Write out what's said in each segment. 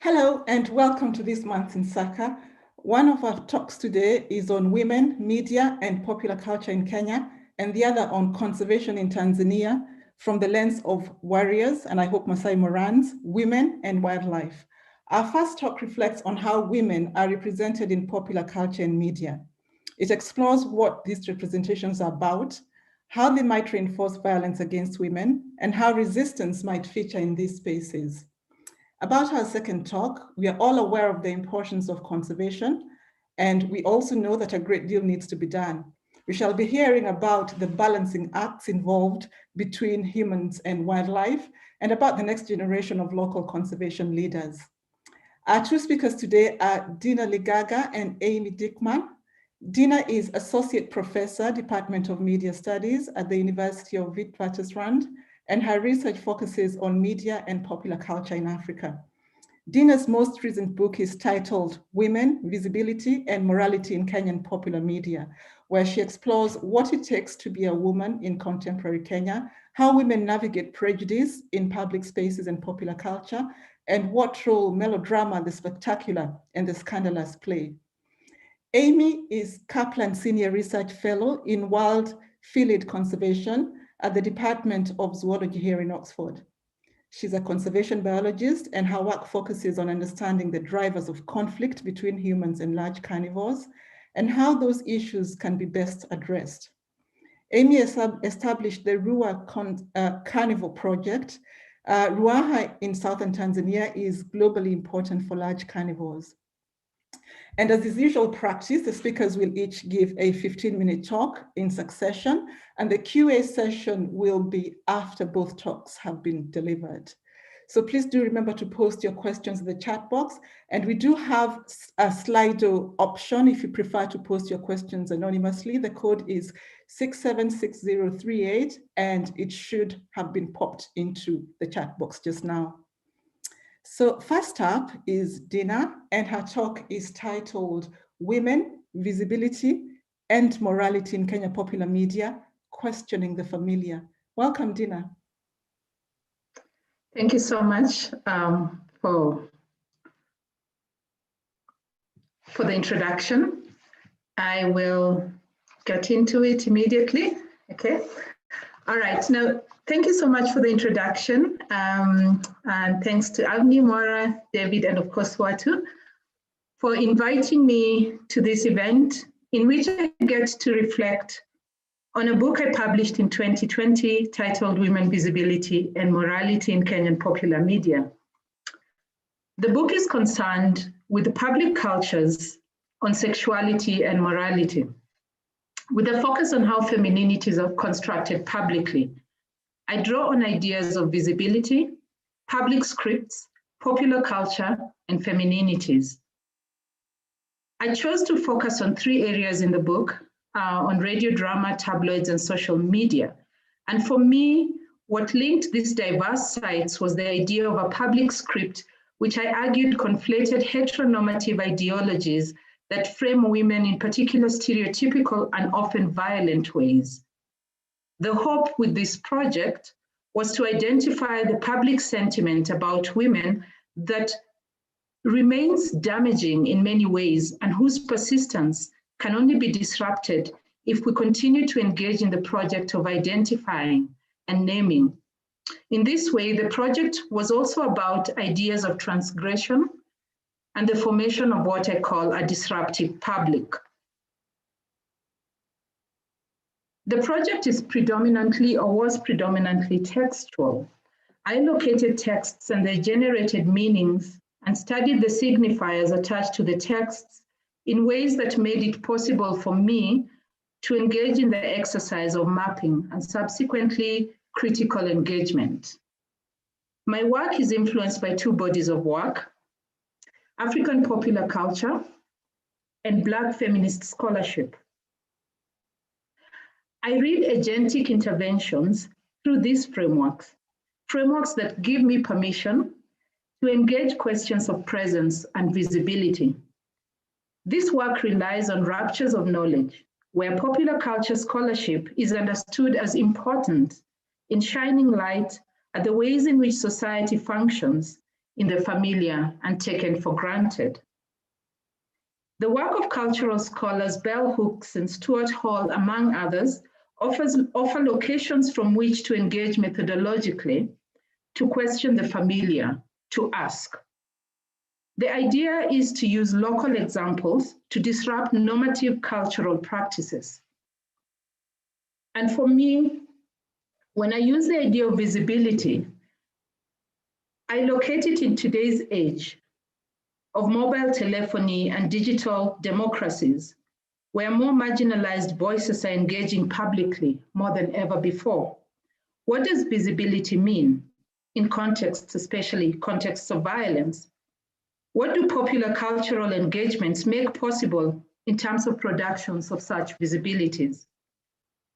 Hello and welcome to this month's insaka. One of our talks today is on women, media and popular culture in Kenya, and the other on conservation in Tanzania from the lens of warriors, and I hope Masai Morans, women and wildlife. Our first talk reflects on how women are represented in popular culture and media. It explores what these representations are about, how they might reinforce violence against women, and how resistance might feature in these spaces. About our second talk, we are all aware of the importance of conservation, and we also know that a great deal needs to be done. We shall be hearing about the balancing acts involved between humans and wildlife, and about the next generation of local conservation leaders. Our two speakers today are Dina Ligaga and Amy Dickman. Dina is Associate Professor, Department of Media Studies at the University of Witwatersrand, and her research focuses on media and popular culture in Africa. Dina's most recent book is titled Women, Visibility and Morality in Kenyan Popular Media, where she explores what it takes to be a woman in contemporary Kenya, how women navigate prejudice in public spaces and popular culture, and what role melodrama, the spectacular and the scandalous play. Amy is Kaplan Senior Research Fellow in Wild Phyllid Conservation at the Department of Zoology here in Oxford. She's a conservation biologist, and her work focuses on understanding the drivers of conflict between humans and large carnivores and how those issues can be best addressed. Amy established the Ruaha Carnivore Project. Ruaha in southern Tanzania is globally important for large carnivores. And as is usual practice, the speakers will each give a 15-minute talk in succession, and the QA session will be after both talks have been delivered. So please do remember to post your questions in the chat box, and we do have a Slido option if you prefer to post your questions anonymously. The code is 676038, and it should have been popped into the chat box just now. So first up is Dina, and her talk is titled Women, Visibility and Morality in Kenya Popular Media, Questioning the Familiar. Welcome, Dina. Thank you so much for the introduction. I will get into it immediately, okay? All right, now, thank you so much for the introduction. And thanks to Agni, Mora, David, and of course, Watu, for inviting me to this event in which I get to reflect on a book I published in 2020 titled Women, Visibility and Morality in Kenyan Popular Media. The book is concerned with the public cultures on sexuality and morality, with a focus on how femininities are constructed publicly. I draw on ideas of visibility, public scripts, popular culture, and femininities. I chose to focus on three areas in the book, on radio drama, tabloids, and social media. And for me, what linked these diverse sites was the idea of a public script, which I argued conflated heteronormative ideologies that frame women in particular stereotypical and often violent ways. The hope with this project was to identify the public sentiment about women that remains damaging in many ways and whose persistence can only be disrupted if we continue to engage in the project of identifying and naming. In this way, the project was also about ideas of transgression and the formation of what I call a disruptive public. The project is predominantly, or was predominantly, textual. I located texts and they generated meanings and studied the signifiers attached to the texts in ways that made it possible for me to engage in the exercise of mapping and subsequently critical engagement. My work is influenced by two bodies of work: African popular culture and Black feminist scholarship. I read agentic interventions through these frameworks that give me permission to engage questions of presence and visibility. This work relies on ruptures of knowledge, where popular culture scholarship is understood as important in shining light at the ways in which society functions in the familiar and taken for granted. The work of cultural scholars Bell Hooks and Stuart Hall, among others, offer locations from which to engage methodologically, to question the familiar, to ask. The idea is to use local examples to disrupt normative cultural practices. And for me, when I use the idea of visibility, I locate it in today's age of mobile telephony and digital democracies, where more marginalized voices are engaging publicly more than ever before. What does visibility mean in contexts, especially contexts of violence? What do popular cultural engagements make possible in terms of productions of such visibilities?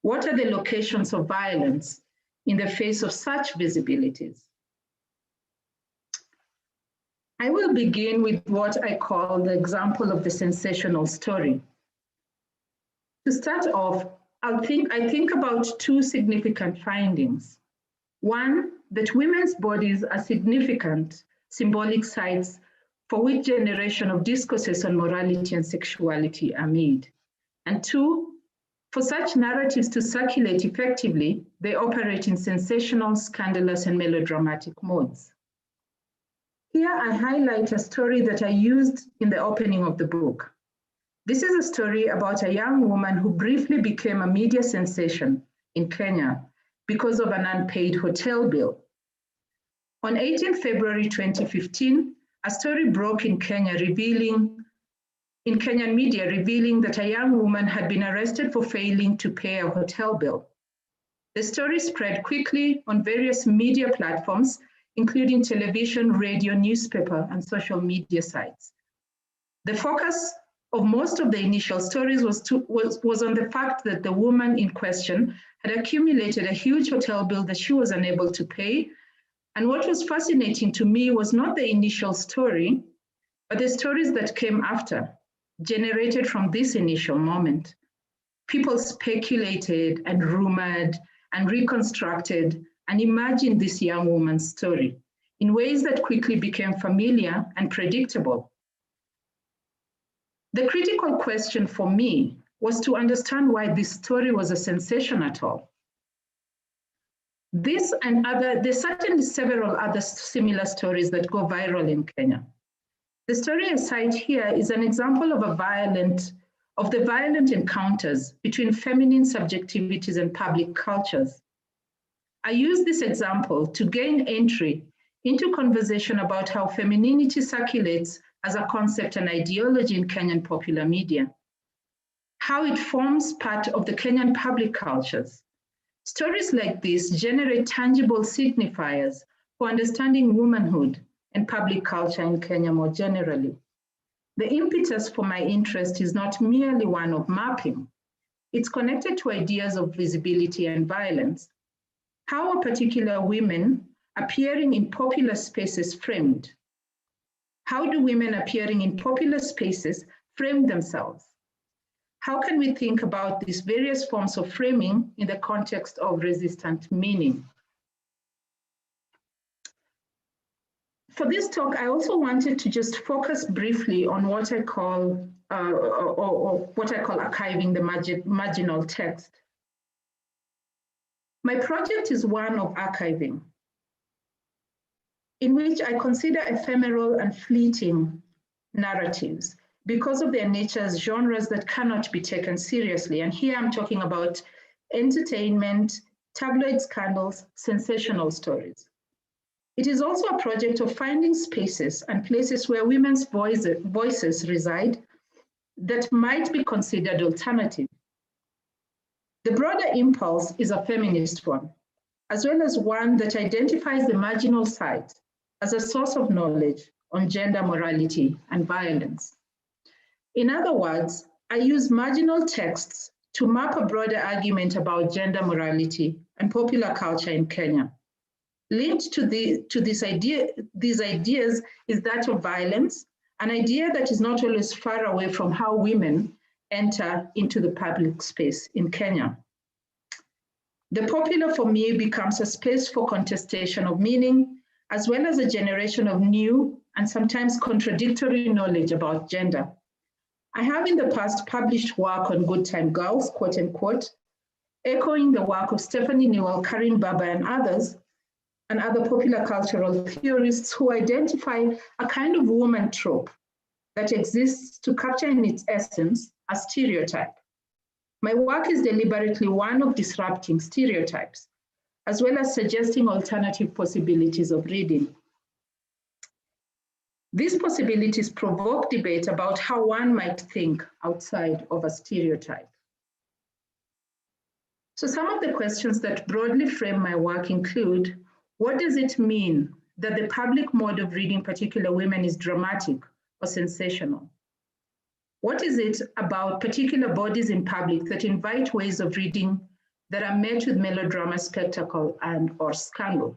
What are the locations of violence in the face of such visibilities? I will begin with what I call the example of the sensational story. To start off, I think about two significant findings. One, that women's bodies are significant symbolic sites for which generation of discourses on morality and sexuality are made. And two, for such narratives to circulate effectively, they operate in sensational, scandalous, and melodramatic modes. Here I highlight a story that I used in the opening of the book. This is a story about a young woman who briefly became a media sensation in Kenya because of an unpaid hotel bill. On 18 February 2015, a story broke in Kenyan media revealing that a young woman had been arrested for failing to pay a hotel bill. The story spread quickly on various media platforms, including television, radio, newspaper, and social media sites. The focus of most of the initial stories was on the fact that the woman in question had accumulated a huge hotel bill that she was unable to pay. And what was fascinating to me was not the initial story, but the stories that came after, generated from this initial moment. People speculated and rumored and reconstructed and imagined this young woman's story in ways that quickly became familiar and predictable. The critical question for me was to understand why this story was a sensation at all. This and there's certainly several other similar stories that go viral in Kenya. The story I cite here is an example of the violent encounters between feminine subjectivities and public cultures. I use this example to gain entry into conversation about how femininity circulates as a concept and ideology in Kenyan popular media, how it forms part of the Kenyan public cultures. Stories like this generate tangible signifiers for understanding womanhood and public culture in Kenya more generally. The impetus for my interest is not merely one of mapping. It's connected to ideas of visibility and violence. How are particular women appearing in popular spaces framed? How do women appearing in popular spaces frame themselves? How can we think about these various forms of framing in the context of resistant meaning? For this talk, I also wanted to just focus briefly on what I call archiving the marginal text. My project is one of archiving, in which I consider ephemeral and fleeting narratives because of their nature as genres that cannot be taken seriously. And here I'm talking about entertainment, tabloid scandals, sensational stories. It is also a project of finding spaces and places where women's voices reside that might be considered alternative. The broader impulse is a feminist one, as well as one that identifies the marginal site as a source of knowledge on gender morality and violence. In other words, I use marginal texts to map a broader argument about gender morality and popular culture in Kenya. Linked to these ideas is that of violence, an idea that is not always far away from how women enter into the public space in Kenya. The popular for me becomes a space for contestation of meaning, as well as a generation of new and sometimes contradictory knowledge about gender. I have in the past published work on good time girls, quote unquote, echoing the work of Stephanie Newell, Karin Baba, and other popular cultural theorists who identify a kind of woman trope that exists to capture in its essence a stereotype. My work is deliberately one of disrupting stereotypes, as well as suggesting alternative possibilities of reading. These possibilities provoke debate about how one might think outside of a stereotype. So some of the questions that broadly frame my work include, what does it mean that the public mode of reading particular women is dramatic or sensational? What is it about particular bodies in public that invite ways of reading that are met with melodrama, spectacle, and/or scandal?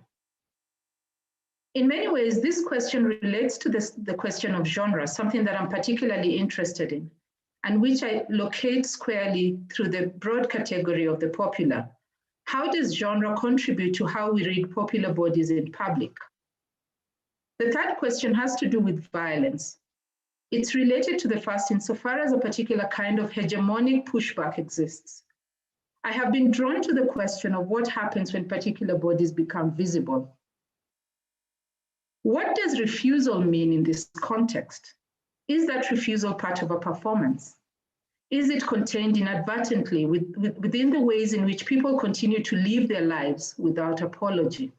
In many ways, this question relates to the question of genre, something that I'm particularly interested in, and which I locate squarely through the broad category of the popular. How does genre contribute to how we read popular bodies in public? The third question has to do with violence. It's related to the first insofar as a particular kind of hegemonic pushback exists. I have been drawn to the question of what happens when particular bodies become visible. What does refusal mean in this context? Is that refusal part of a performance? Is it contained inadvertently within the ways in which people continue to live their lives without apology?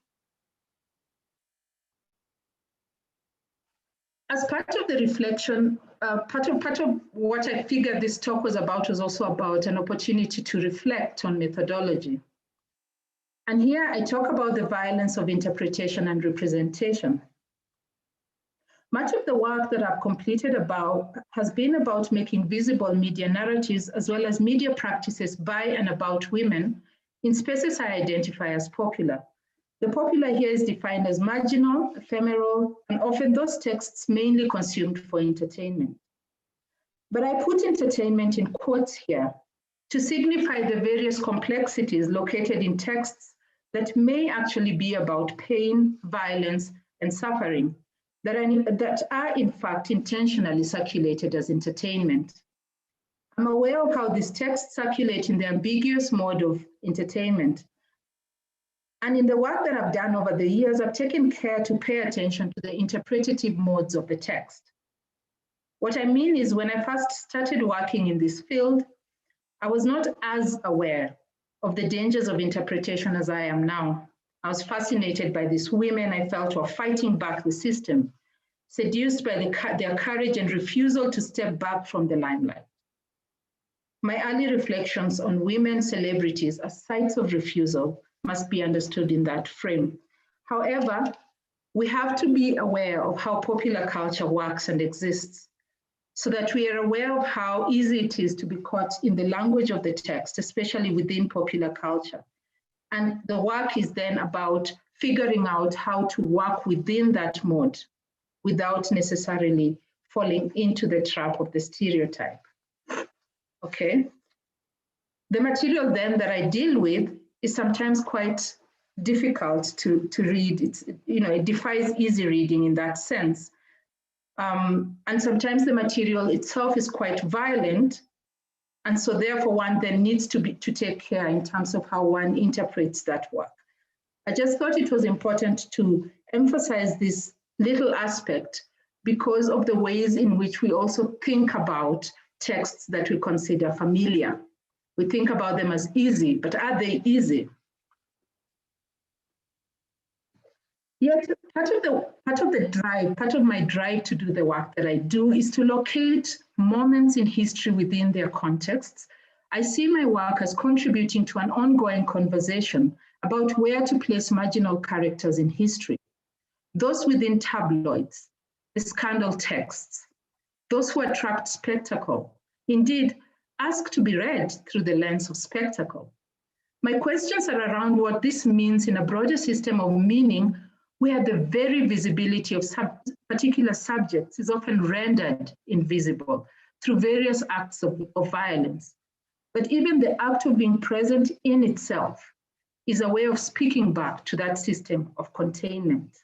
As part of the reflection, part of what I figured this talk was also about an opportunity to reflect on methodology. And here I talk about the violence of interpretation and representation. Much of the work that I've completed has been about making visible media narratives as well as media practices by and about women in spaces I identify as popular. The popular here is defined as marginal, ephemeral, and often those texts mainly consumed for entertainment. But I put entertainment in quotes here to signify the various complexities located in texts that may actually be about pain, violence, and suffering that are in fact intentionally circulated as entertainment. I'm aware of how these texts circulate in the ambiguous mode of entertainment. And in the work that I've done over the years, I've taken care to pay attention to the interpretative modes of the text. What I mean is when I first started working in this field, I was not as aware of the dangers of interpretation as I am now. I was fascinated by these women I felt were fighting back the system, seduced by their courage and refusal to step back from the limelight. My early reflections on women celebrities as sites of refusal must be understood in that frame. However, we have to be aware of how popular culture works and exists so that we are aware of how easy it is to be caught in the language of the text, especially within popular culture. And the work is then about figuring out how to work within that mode without necessarily falling into the trap of the stereotype. Okay. The material then that I deal with is sometimes quite difficult to read. It defies easy reading in that sense. And sometimes the material itself is quite violent. And so therefore one then needs to take care in terms of how one interprets that work. I just thought it was important to emphasize this little aspect because of the ways in which we also think about texts that we consider familiar. We think about them as easy, but are they easy? Yet part of my drive to do the work that I do is to locate moments in history within their contexts. I see my work as contributing to an ongoing conversation about where to place marginal characters in history. Those within tabloids, the scandal texts, those who attract spectacle, indeed, ask to be read through the lens of spectacle. My questions are around what this means in a broader system of meaning where the very visibility of particular subjects is often rendered invisible through various acts of violence. But even the act of being present in itself is a way of speaking back to that system of containment.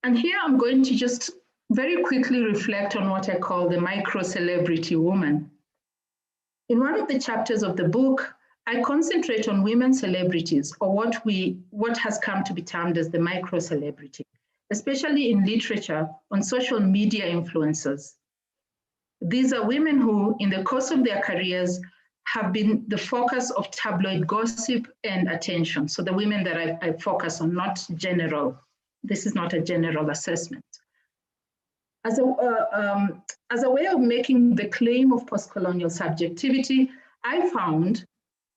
And here I'm going to just very quickly reflect on what I call the micro-celebrity woman. In one of the chapters of the book, I concentrate on women celebrities, or what has come to be termed as the micro-celebrity, especially in literature on social media influencers. These are women who, in the course of their careers, have been the focus of tabloid gossip and attention. So the women that I focus on, not general. This is not a general assessment. As a way of making the claim of post-colonial subjectivity, I found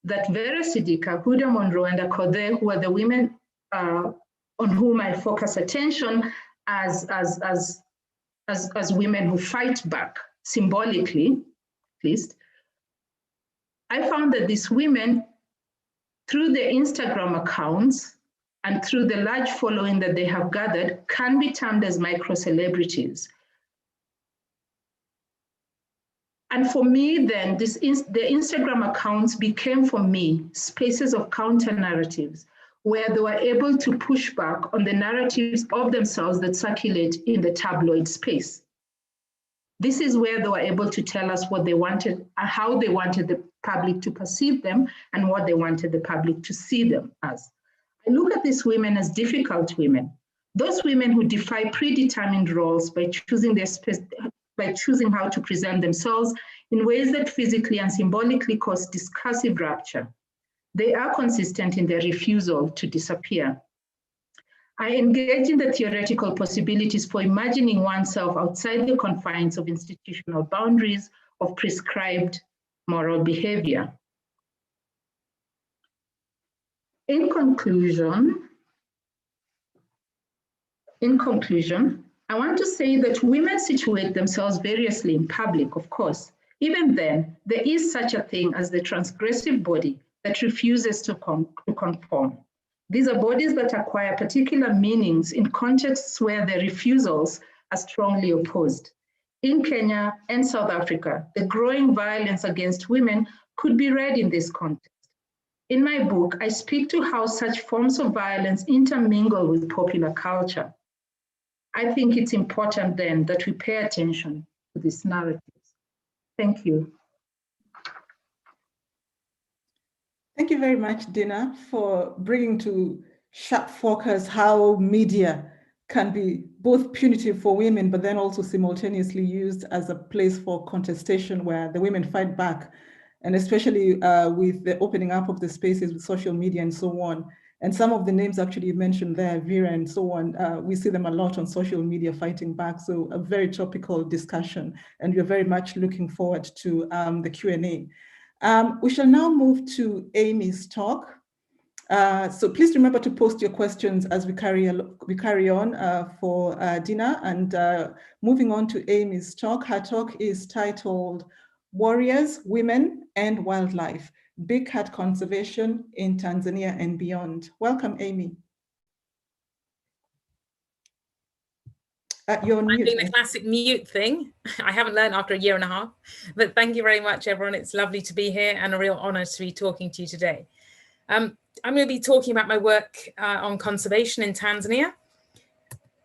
that Vera Sidika, Huda Monroe, and Akodhe, who are the women on whom I focus attention as women who fight back symbolically, at least, I found that these women, through their Instagram accounts and through the large following that they have gathered, can be termed as micro-celebrities. And for me, then, the Instagram accounts became, for me, spaces of counter-narratives where they were able to push back on the narratives of themselves that circulate in the tabloid space. This is where they were able to tell us what they wanted, how they wanted the public to perceive them, and what they wanted the public to see them as. I look at these women as difficult women, those women who defy predetermined roles by choosing how to present themselves in ways that physically and symbolically cause discursive rupture. They are consistent in their refusal to disappear. I engage in the theoretical possibilities for imagining oneself outside the confines of institutional boundaries of prescribed moral behavior. In conclusion, I want to say that women situate themselves variously in public, of course. Even then, there is such a thing as the transgressive body that refuses to conform. These are bodies that acquire particular meanings in contexts where their refusals are strongly opposed. In Kenya and South Africa, the growing violence against women could be read in this context. In my book, I speak to how such forms of violence intermingle with popular culture. I think it's important then that we pay attention to these narratives. Thank you. Thank you very much, Dina, for bringing to sharp focus how media can be both punitive for women, but then also simultaneously used as a place for contestation where the women fight back, and especially with the opening up of the spaces with social media and so on. And some of the names actually you mentioned there, Vera and so on, we see them a lot on social media fighting back. So a very topical discussion, and we're very much looking forward to the Q&A. We shall now move to Amy's talk. So please remember to post your questions as we carry on for Dina. And moving on to Amy's talk, her talk is titled Warriors, Women and Wildlife, Big Cat Conservation in Tanzania and Beyond. Welcome, Amy. You're on mute. I'm doing the classic mute thing. I haven't learned after a year and a half, but thank you very much, everyone. It's lovely to be here and a real honor to be talking to you today. I'm going to be talking about my work on conservation in Tanzania.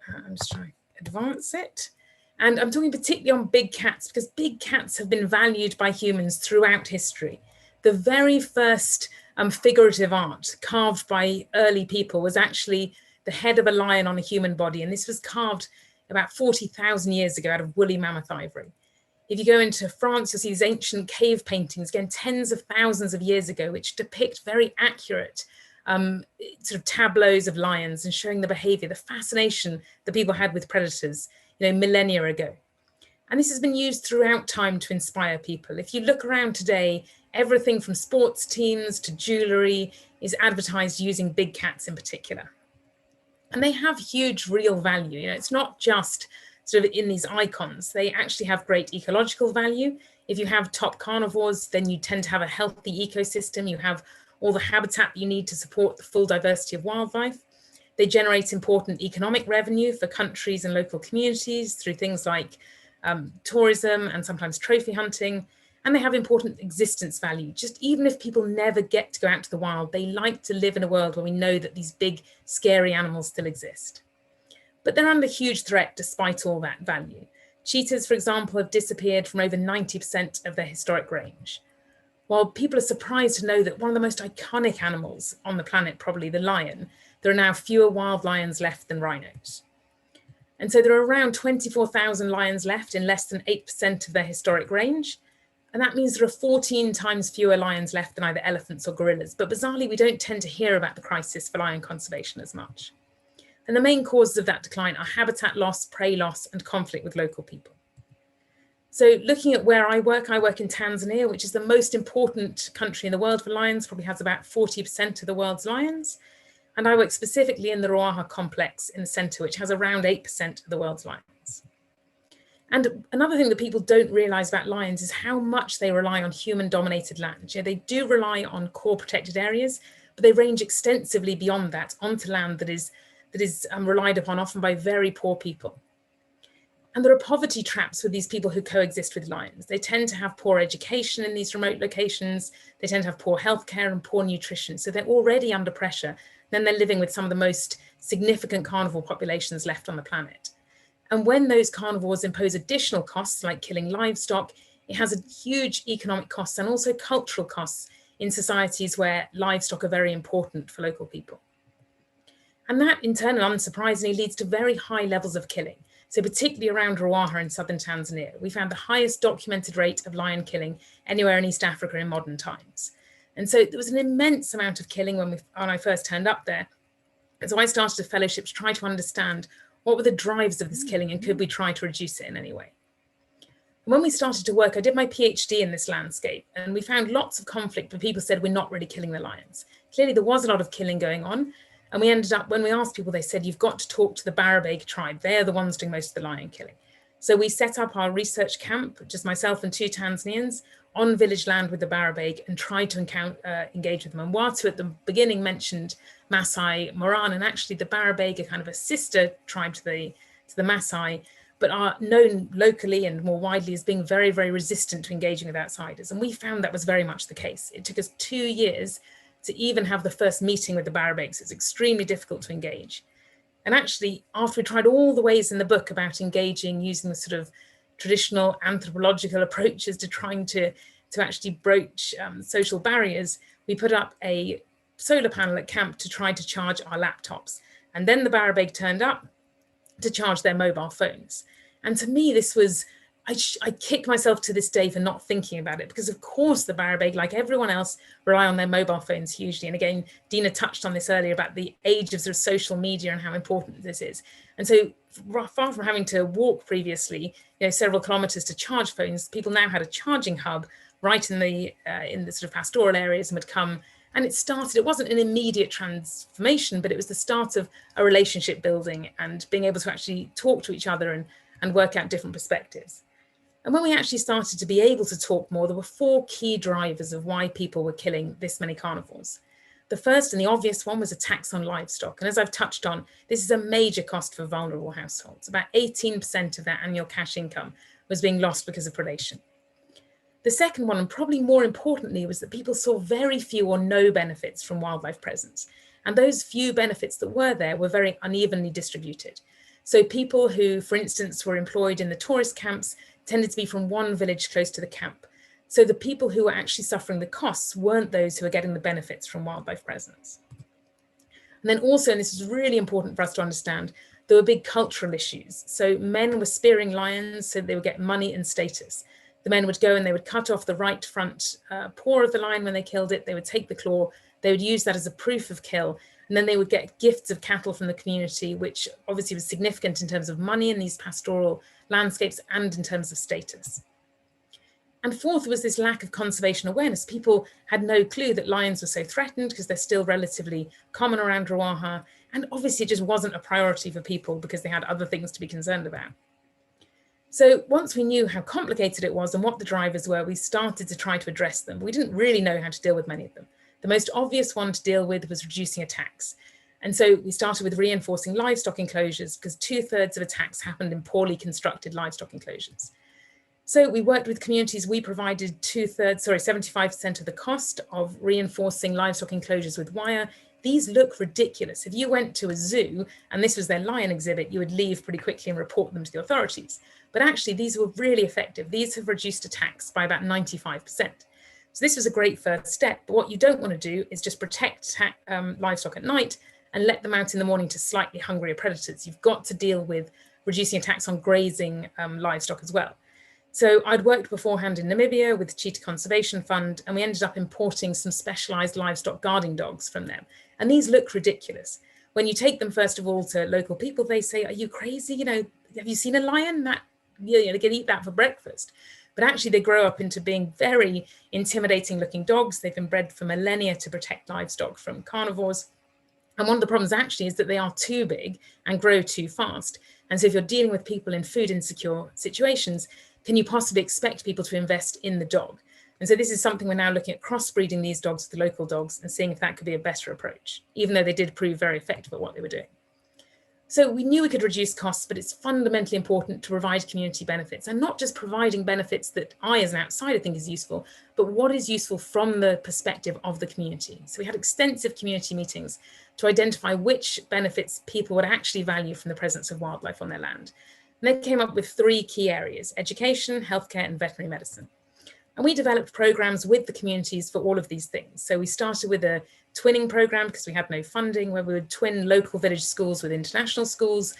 I'm just trying to advance it. And I'm talking particularly on big cats because big cats have been valued by humans throughout history. The very first figurative art carved by early people was actually the head of a lion on a human body. And this was carved about 40,000 years ago out of woolly mammoth ivory. If you go into France, you'll see these ancient cave paintings, again, tens of thousands of years ago, which depict very accurate sort of tableaus of lions and showing the behavior, the fascination that people had with predators, millennia ago. And this has been used throughout time to inspire people. If you look around today, everything from sports teams to jewelry is advertised using big cats in particular. And they have huge real value. It's not just sort of in these icons. They actually have great ecological value. If you have top carnivores, then you tend to have a healthy ecosystem. You have all the habitat you need to support the full diversity of wildlife. They generate important economic revenue for countries and local communities through things like tourism and sometimes trophy hunting. And they have important existence value. Just even if people never get to go out to the wild, they like to live in a world where we know that these big, scary animals still exist. but they're under huge threat despite all that value. Cheetahs, for example, have disappeared from over 90% of their historic range. While people are surprised to know that one of the most iconic animals on the planet, probably the lion, there are now fewer wild lions left than rhinos. And so there are around 24,000 lions left in less than 8% of their historic range. And that means there are 14 times fewer lions left than either elephants or gorillas. But bizarrely, we don't tend to hear about the crisis for lion conservation as much. And the main causes of that decline are habitat loss, prey loss, and conflict with local people. So looking at where I work in Tanzania, which is the most important country in the world for lions, probably has about 40% of the world's lions. And I work specifically in the Ruaha complex in the center, which has around 8% of the world's lions. And another thing that people don't realize about lions is how much they rely on human-dominated land. Yeah, they do rely on core protected areas, but they range extensively beyond that onto land that is relied upon often by very poor people. And there are poverty traps with these people who coexist with lions. They tend to have poor education in these remote locations. They tend to have poor healthcare and poor nutrition. So they're already under pressure. Then they're living with some of the most significant carnivore populations left on the planet. And when those carnivores impose additional costs, like killing livestock, it has a huge economic costs and also cultural costs in societies where livestock are very important for local people. And that in turn, unsurprisingly, leads to very high levels of killing. So particularly around Ruaha in southern Tanzania, we found the highest documented rate of lion killing anywhere in East Africa in modern times. And so there was an immense amount of killing when I first turned up there. And so I started a fellowship to try to understand what were the drivers of this killing and could we try to reduce it in any way. And when we started to work, I did my PhD in this landscape and we found lots of conflict, but people said we're not really killing the lions. Clearly there was a lot of killing going on. And we ended up, when we asked people, they said, you've got to talk to the Barabeg tribe. They're the ones doing most of the lion killing. So we set up our research camp, just myself and 2 Tanzanians, on village land with the Barabeg and tried to engage with them. And Watu at the beginning mentioned Maasai Moran, and actually the Barabeg are kind of a sister tribe to the Maasai, but are known locally and more widely as being very, very resistant to engaging with outsiders. And we found that was very much the case. It took us 2 years to even have the first meeting with the Barabegs. It's extremely difficult to engage. And actually, after we tried all the ways in the book about engaging using the sort of traditional anthropological approaches to trying to actually broach social barriers, we put up a solar panel at camp to try to charge our laptops. And then the Barabeg turned up to charge their mobile phones. And to me, this was, I kick myself to this day for not thinking about it, because of course the Barabeg, like everyone else, rely on their mobile phones hugely. And again, Dina touched on this earlier about the age of sort of social media and how important this is. And so far from having to walk previously, several kilometers to charge phones, people now had a charging hub right in the sort of pastoral areas and would come. And it wasn't an immediate transformation, but it was the start of a relationship building and being able to actually talk to each other and work out different perspectives. And when we actually started to be able to talk more, there were 4 key drivers of why people were killing this many carnivores. The first and the obvious one was a tax on livestock. And as I've touched on, this is a major cost for vulnerable households. About 18% of their annual cash income was being lost because of predation. The second one, and probably more importantly, was that people saw very few or no benefits from wildlife presence. And those few benefits that were there were very unevenly distributed. So people who, for instance, were employed in the tourist camps tended to be from one village close to the camp. So the people who were actually suffering the costs weren't those who were getting the benefits from wildlife presence. And then also, and this is really important for us to understand, there were big cultural issues. So men were spearing lions so they would get money and status. The men would go and they would cut off the right front paw of the lion when they killed it. They would take the claw, they would use that as a proof of kill, and then they would get gifts of cattle from the community, which obviously was significant in terms of money in these pastoral landscapes and in terms of status. And fourth was this lack of conservation awareness. People had no clue that lions were so threatened because they're still relatively common around Ruaha. And obviously it just wasn't a priority for people because they had other things to be concerned about. So once we knew how complicated it was and what the drivers were, we started to try to address them. We didn't really know how to deal with many of them. The most obvious one to deal with was reducing attacks. And so we started with reinforcing livestock enclosures because 2/3 of attacks happened in poorly constructed livestock enclosures. So we worked with communities. We provided 75% of the cost of reinforcing livestock enclosures with wire. these look ridiculous. If you went to a zoo and this was their lion exhibit, you would leave pretty quickly and report them to the authorities. But actually, these were really effective. These have reduced attacks by about 95%. So this was a great first step. But what you don't want to do is just protect livestock at night and let them out in the morning to slightly hungrier predators. You've got to deal with reducing attacks on grazing livestock as well. So I'd worked beforehand in Namibia with the Cheetah Conservation Fund, and we ended up importing some specialized livestock guarding dogs from them. And these look ridiculous. When you take them, first of all, to local people, they say, are you crazy? You know, have you seen a lion? That, you know, they can eat that for breakfast. But actually they grow up into being very intimidating looking dogs. They've been bred for millennia to protect livestock from carnivores. And one of the problems actually is that they are too big and grow too fast. And so if you're dealing with people in food insecure situations, can you possibly expect people to invest in the dog? And so this is something we're now looking at, crossbreeding these dogs with the local dogs and seeing if that could be a better approach, even though they did prove very effective at what they were doing. So we knew we could reduce costs, but it's fundamentally important to provide community benefits, and not just providing benefits that I as an outsider think is useful, but what is useful from the perspective of the community. So we had extensive community meetings to identify which benefits people would actually value from the presence of wildlife on their land. And they came up with 3 key areas: education, healthcare, and veterinary medicine. And we developed programs with the communities for all of these things. So we started with a twinning program because we had no funding, where we would twin local village schools with international schools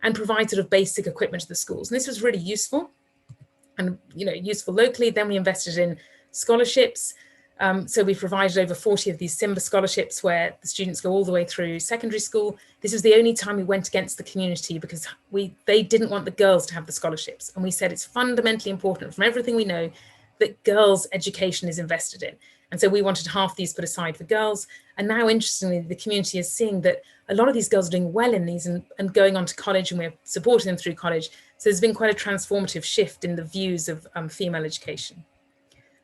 and provide sort of basic equipment to the schools. And this was really useful and, you know, useful locally. Then we invested in scholarships. So we provided over 40 of these Simba scholarships where the students go all the way through secondary school. This was the only time we went against the community because they didn't want the girls to have the scholarships. And we said it's fundamentally important from everything we know that girls' education is invested in. And so we wanted half these put aside for girls. And now, interestingly, the community is seeing that a lot of these girls are doing well in these and going on to college, and we're supporting them through college. So there's been quite a transformative shift in the views of female education.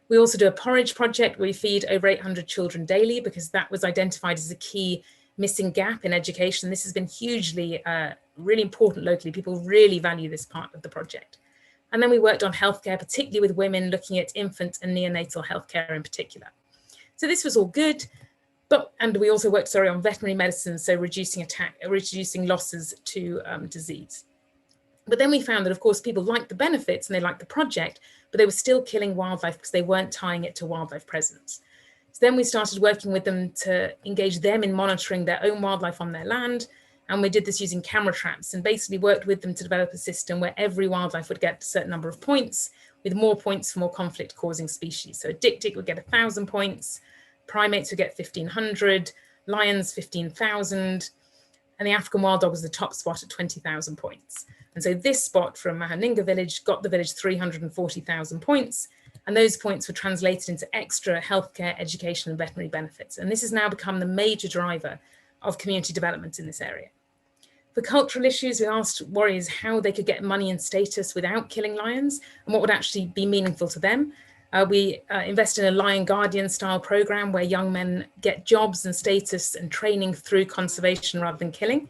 We also do a porridge project where we feed over 800 children daily, because that was identified as a key missing gap in education. This has been hugely, really important locally. People really value this part of the project. And then we worked on healthcare, particularly with women, looking at infant and neonatal healthcare in particular. So this was all good, and we also worked, on veterinary medicine, so reducing losses to disease. But then we found that, of course, people liked the benefits and they liked the project, but they were still killing wildlife because they weren't tying it to wildlife presence. So then we started working with them to engage them in monitoring their own wildlife on their land. And we did this using camera traps and basically worked with them to develop a system where every wildlife would get a certain number of points, with more points for more conflict causing species. So a dik-dik would get 1,000 points, primates would get 1,500, lions 15,000, and the African wild dog was the top spot at 20,000 points. And so this spot from Mahaninga village got the village 340,000 points, and those points were translated into extra healthcare, education, and veterinary benefits. And this has now become the major driver of community development in this area. For cultural issues, we asked warriors how they could get money and status without killing lions and what would actually be meaningful to them. We invested in a lion guardian style program where young men get jobs and status and training through conservation rather than killing.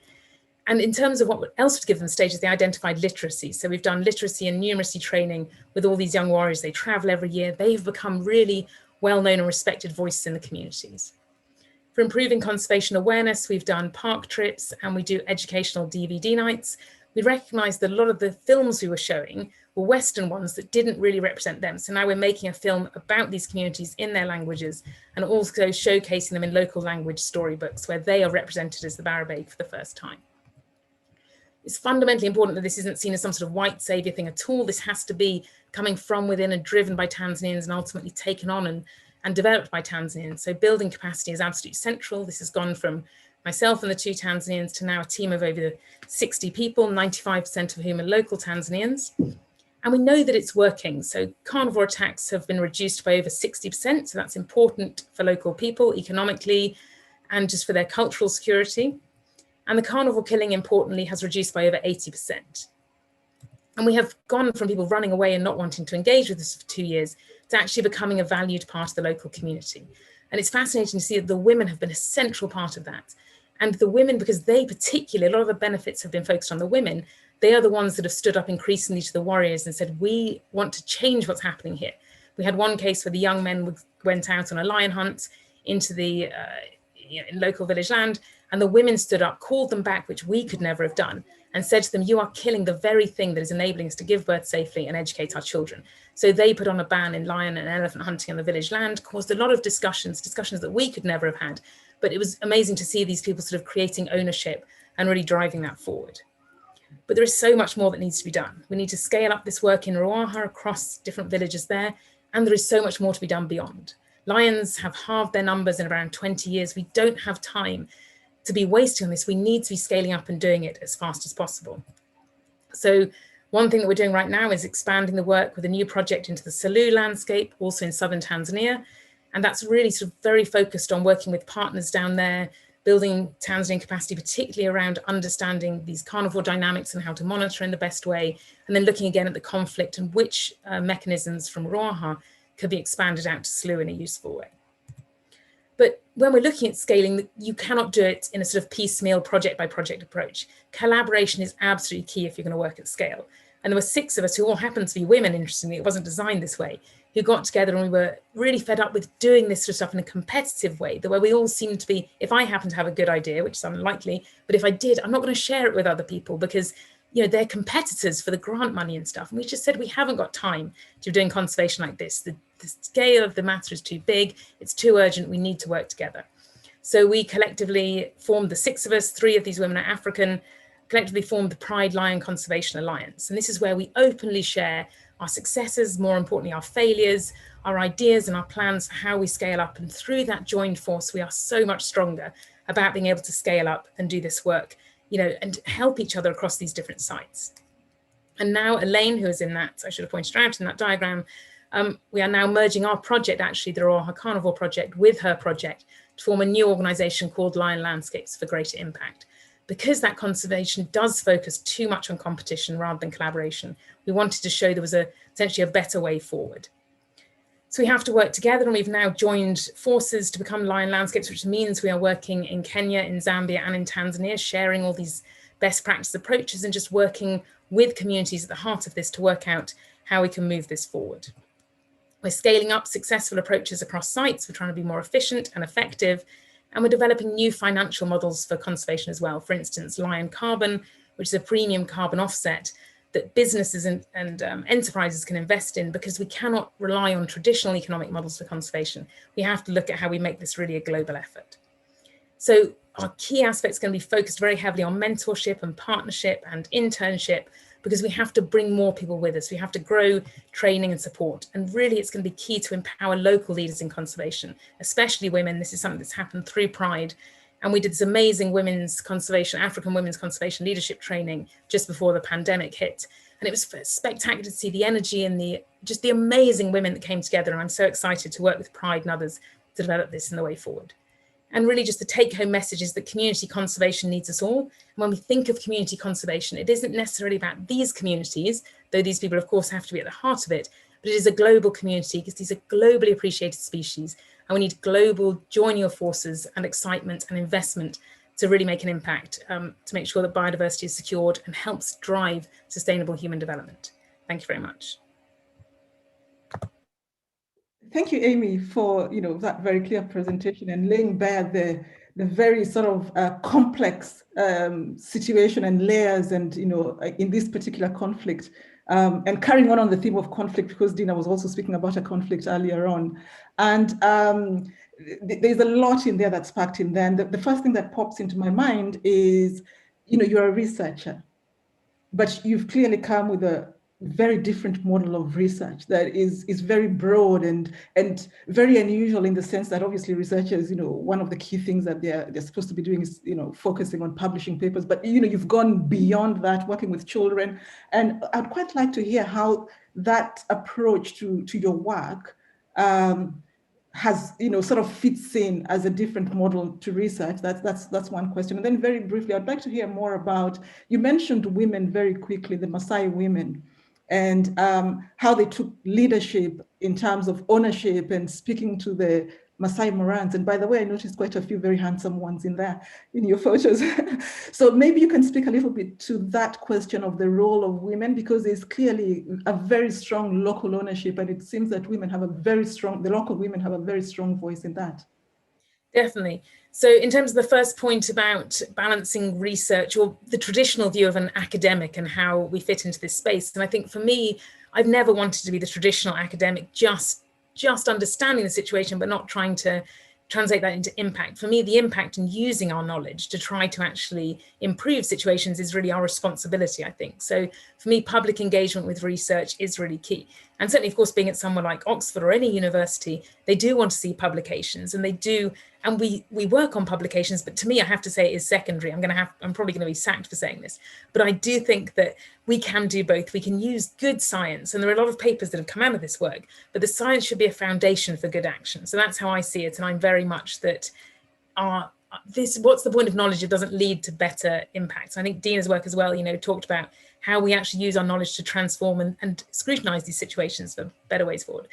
And in terms of what else would give them status, they identified literacy. So we've done literacy and numeracy training with all these young warriors. They travel every year. They've become really well-known and respected voices in the communities. For improving conservation awareness, we've done park trips and we do educational DVD nights. We recognized that a lot of the films we were showing were Western ones that didn't really represent them. So now we're making a film about these communities in their languages and also showcasing them in local language storybooks where they are represented as the Barabeg for the first time. It's fundamentally important that this isn't seen as some sort of white savior thing at all. This has to be coming from within and driven by Tanzanians and ultimately taken on and developed by Tanzanians. So building capacity is absolutely central. This has gone from myself and the 2 Tanzanians to now a team of over 60 people, 95% of whom are local Tanzanians. And we know that it's working. So carnivore attacks have been reduced by over 60%. So that's important for local people economically and just for their cultural security. And the carnivore killing, importantly, has reduced by over 80%. And we have gone from people running away and not wanting to engage with us for 2 years to actually becoming a valued part of the local community. And it's fascinating to see that the women have been a central part of that. And the women, because they particularly, a lot of the benefits have been focused on the women, they are the ones that have stood up increasingly to the warriors and said, we want to change what's happening here. We had one case where the young men went out on a lion hunt into the in local village land, and the women stood up, called them back, which we could never have done, and said to them, you are killing the very thing that is enabling us to give birth safely and educate our children. So they put on a ban in lion and elephant hunting on the village land, caused a lot of discussions that we could never have had. But it was amazing to see these people sort of creating ownership and really driving that forward. But there is so much more that needs to be done. We need to scale up this work in Ruaha across different villages there, and there is so much more to be done beyond. Lions have halved their numbers in around 20 years. We don't have time to be wasting on this. We need to be scaling up and doing it as fast as possible. So one thing that we're doing right now is expanding the work with a new project into the Selous landscape, also in southern Tanzania. And that's really sort of very focused on working with partners down there, building Tanzanian capacity, particularly around understanding these carnivore dynamics and how to monitor in the best way, and then looking again at the conflict and which mechanisms from Ruaha could be expanded out to Selous in a useful way. But when we're looking at scaling, you cannot do it in a sort of piecemeal project by project approach. Collaboration is absolutely key if you're going to work at scale. And there were 6 of us who all happened to be women, interestingly, it wasn't designed this way, who got together, and we were really fed up with doing this sort of stuff in a competitive way, the way we all seem to be, if I happen to have a good idea, which is unlikely, but if I did, I'm not going to share it with other people because they're competitors for the grant money and stuff. And we just said, we haven't got time to be doing conservation like this. The scale of the matter is too big. It's too urgent. We need to work together. So we collectively formed, the 6 of us, 3 of these women are African, collectively formed the Pride Lion Conservation Alliance. And this is where we openly share our successes, more importantly, our failures, our ideas and our plans for how we scale up. And through that joined force, we are so much stronger about being able to scale up and do this work, and help each other across these different sites. And now Elaine, who is in that, I should have pointed out in that diagram, we are now merging our project, actually the Ruaha Carnivore Project, with her project to form a new organization called Lion Landscapes for Greater Impact. Because that conservation does focus too much on competition rather than collaboration, we wanted to show there was essentially a better way forward. So we have to work together, and we've now joined forces to become Lion Landscapes, which means we are working in Kenya, in Zambia, and in Tanzania, sharing all these best practice approaches and just working with communities at the heart of this to work out how we can move this forward. We're scaling up successful approaches across sites. We're trying to be more efficient and effective, and we're developing new financial models for conservation as well. For instance, Lion Carbon, which is a premium carbon offset that businesses and enterprises can invest in, because we cannot rely on traditional economic models for conservation. We have to look at how we make this really a global effort. So our key aspects are going to be focused very heavily on mentorship and partnership and internship, because we have to bring more people with us. We have to grow training and support. And really, it's going to be key to empower local leaders in conservation, especially women. This is something that's happened through Pride. And we did this amazing African women's conservation leadership training just before the pandemic hit. And it was spectacular to see the energy and just the amazing women that came together. And I'm so excited to work with Pride and others to develop this in the way forward. And really just the take-home message is that community conservation needs us all. And when we think of community conservation, it isn't necessarily about these communities, though these people, of course, have to be at the heart of it, but it is a global community because these are globally appreciated species. And we need global joining of forces and excitement and investment to really make an impact, to make sure that biodiversity is secured and helps drive sustainable human development. Thank you very much. Thank you, Amy, for that very clear presentation and laying bare the very sort of complex situation and layers, and in this particular conflict, and carrying on the theme of conflict, because Dina was also speaking about a conflict earlier on, and there's a lot in there that's packed in there. And the first thing that pops into my mind is, you're a researcher, but you've clearly come with a very different model of research that is very broad and very unusual, in the sense that obviously researchers, one of the key things that they're supposed to be doing is, focusing on publishing papers, but you've gone beyond that, working with children. And I'd quite like to hear how that approach to your work has, sort of fits in as a different model to research. That's one question. And then very briefly, I'd like to hear more about, you mentioned women very quickly, the Maasai women, and how they took leadership in terms of ownership and speaking to the Maasai Morans. And by the way, I noticed quite a few very handsome ones in your photos. So maybe you can speak a little bit to that question of the role of women, because there's clearly a very strong local ownership, and it seems that the local women have a very strong voice in that. Definitely. So in terms of the first point about balancing research or the traditional view of an academic and how we fit into this space, and I think for me, I've never wanted to be the traditional academic, just understanding the situation, but not trying to translate that into impact. For me, the impact in using our knowledge to try to actually improve situations is really our responsibility, I think. So for me, public engagement with research is really key. And certainly, of course, being at somewhere like Oxford or any university, they do want to see publications, and they do, and we work on publications, but to me, I have to say it is secondary. I'm probably going to be sacked for saying this, but I do think that we can do both. We can use good science, and there are a lot of papers that have come out of this work, but the science should be a foundation for good action. So that's how I see it, and I'm very much that what's the point of knowledge if it doesn't lead to better impacts? I think Dina's work as well, talked about how we actually use our knowledge to transform and scrutinize these situations for better ways forward.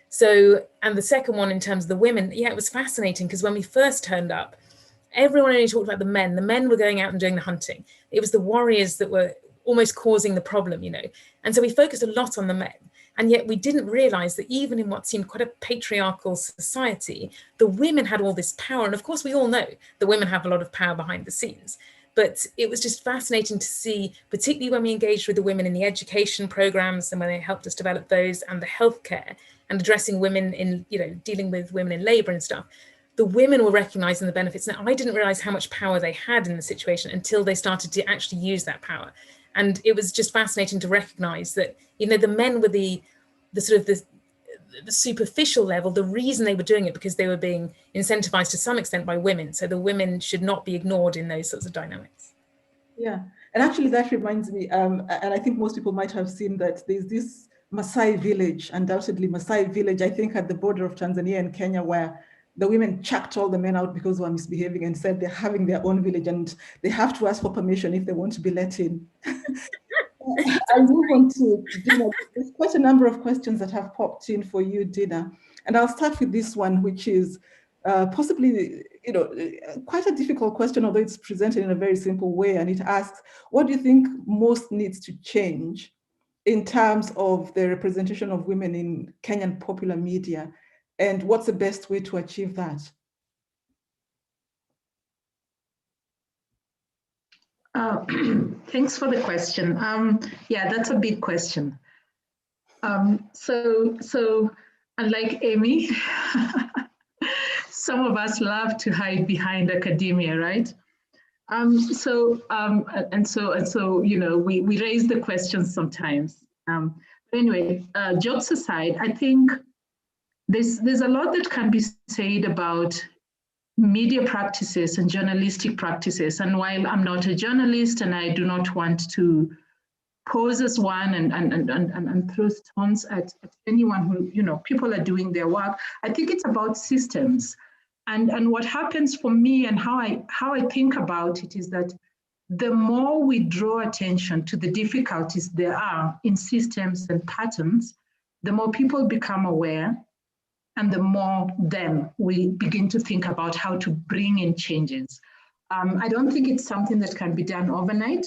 So, and the second one in terms of the women, yeah, it was fascinating because when we first turned up, everyone only talked about the men. The men were going out and doing the hunting. It was the warriors that were almost causing the problem, And so we focused a lot on the men. And yet we didn't realize that even in what seemed quite a patriarchal society, the women had all this power. And of course, we all know the women have a lot of power behind the scenes. But it was just fascinating to see, particularly when we engaged with the women in the education programs and when they helped us develop those, and the healthcare and addressing women in, dealing with women in labor and stuff. The women were recognizing the benefits. Now, I didn't realize how much power they had in the situation until they started to actually use that power. And it was just fascinating to recognize that, the men were the sort of the superficial level. The reason they were doing it because they were being incentivized to some extent by women. So the women should not be ignored in those sorts of dynamics. Yeah, and actually that reminds me, and I think most people might have seen that there's this Maasai village, undoubtedly Maasai village, I think at the border of Tanzania and Kenya, where the women chucked all the men out because they were misbehaving and said they're having their own village and they have to ask for permission if they want to be let in. I'll move on to Dina. There's quite a number of questions that have popped in for you, Dina. And I'll start with this one, which is possibly, quite a difficult question, although it's presented in a very simple way. And it asks, what do you think most needs to change in terms of the representation of women in Kenyan popular media? And what's the best way to achieve that? Thanks for the question. Yeah, that's a big question. So unlike Amy, some of us love to hide behind academia, right? So we raise the questions sometimes. But anyway, jokes aside, I think there's a lot that can be said about media practices and journalistic practices. And while I'm not a journalist and I do not want to pose as one and throw stones at anyone who, people are doing their work, I think it's about systems. And what happens for me and how I think about it is that the more we draw attention to the difficulties there are in systems and patterns, the more people become aware, and the more then we begin to think about how to bring in changes. I don't think it's something that can be done overnight.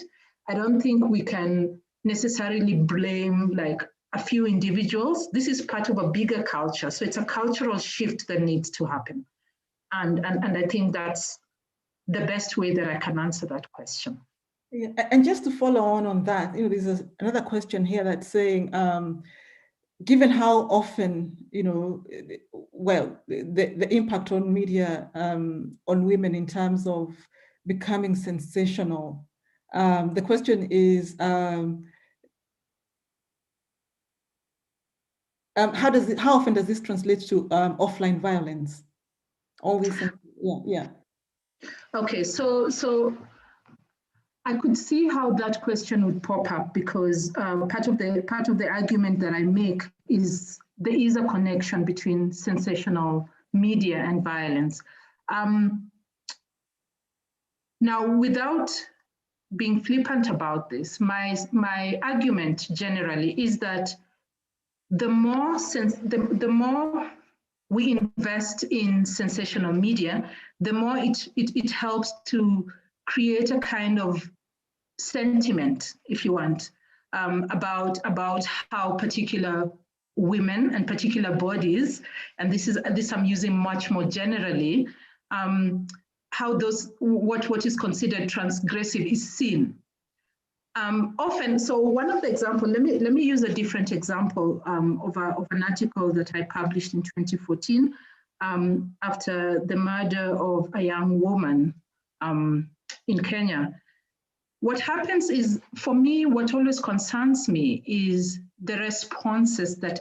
I don't think we can necessarily blame like a few individuals. This is part of a bigger culture. So it's a cultural shift that needs to happen. And I think that's the best way that I can answer that question. Yeah, and just to follow on that, there's another question here that's saying, given how often, the impact on media on women in terms of becoming sensational, the question is, how often does this translate to offline violence? Always, yeah. Okay, so I could see how that question would pop up because part of the argument that I make is there is a connection between sensational media and violence. Now, without being flippant about this, my argument generally is that the more we invest in sensational media, the more it helps to create a kind of sentiment, if you want, about how particular women and particular bodies, and this I'm using much more generally, how what is considered transgressive is seen. Often, so one of the examples, let me use a different example of an article that I published in 2014 after the murder of a young woman in Kenya. What happens is, for me, what always concerns me is the responses that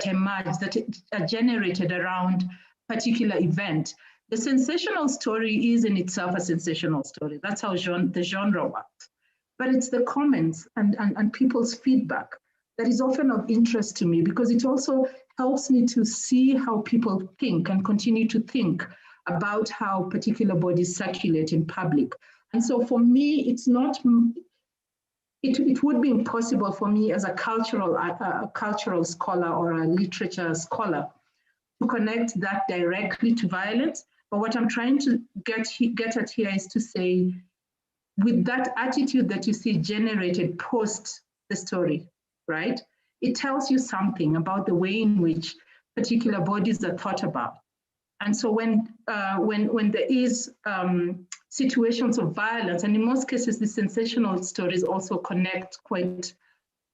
emerge, that are generated around a particular event. The sensational story is in itself a sensational story. That's how the genre works. But it's the comments and people's feedback that is often of interest to me, because it also helps me to see how people think and continue to think about how particular bodies circulate in public. And so for me, it's not, it would be impossible for me as a cultural scholar or a literature scholar to connect that directly to violence. But what I'm trying to get at here is to say, with that attitude that you see generated post the story, right? It tells you something about the way in which particular bodies are thought about. And so when there is situations of violence, and in most cases, the sensational stories also connect quite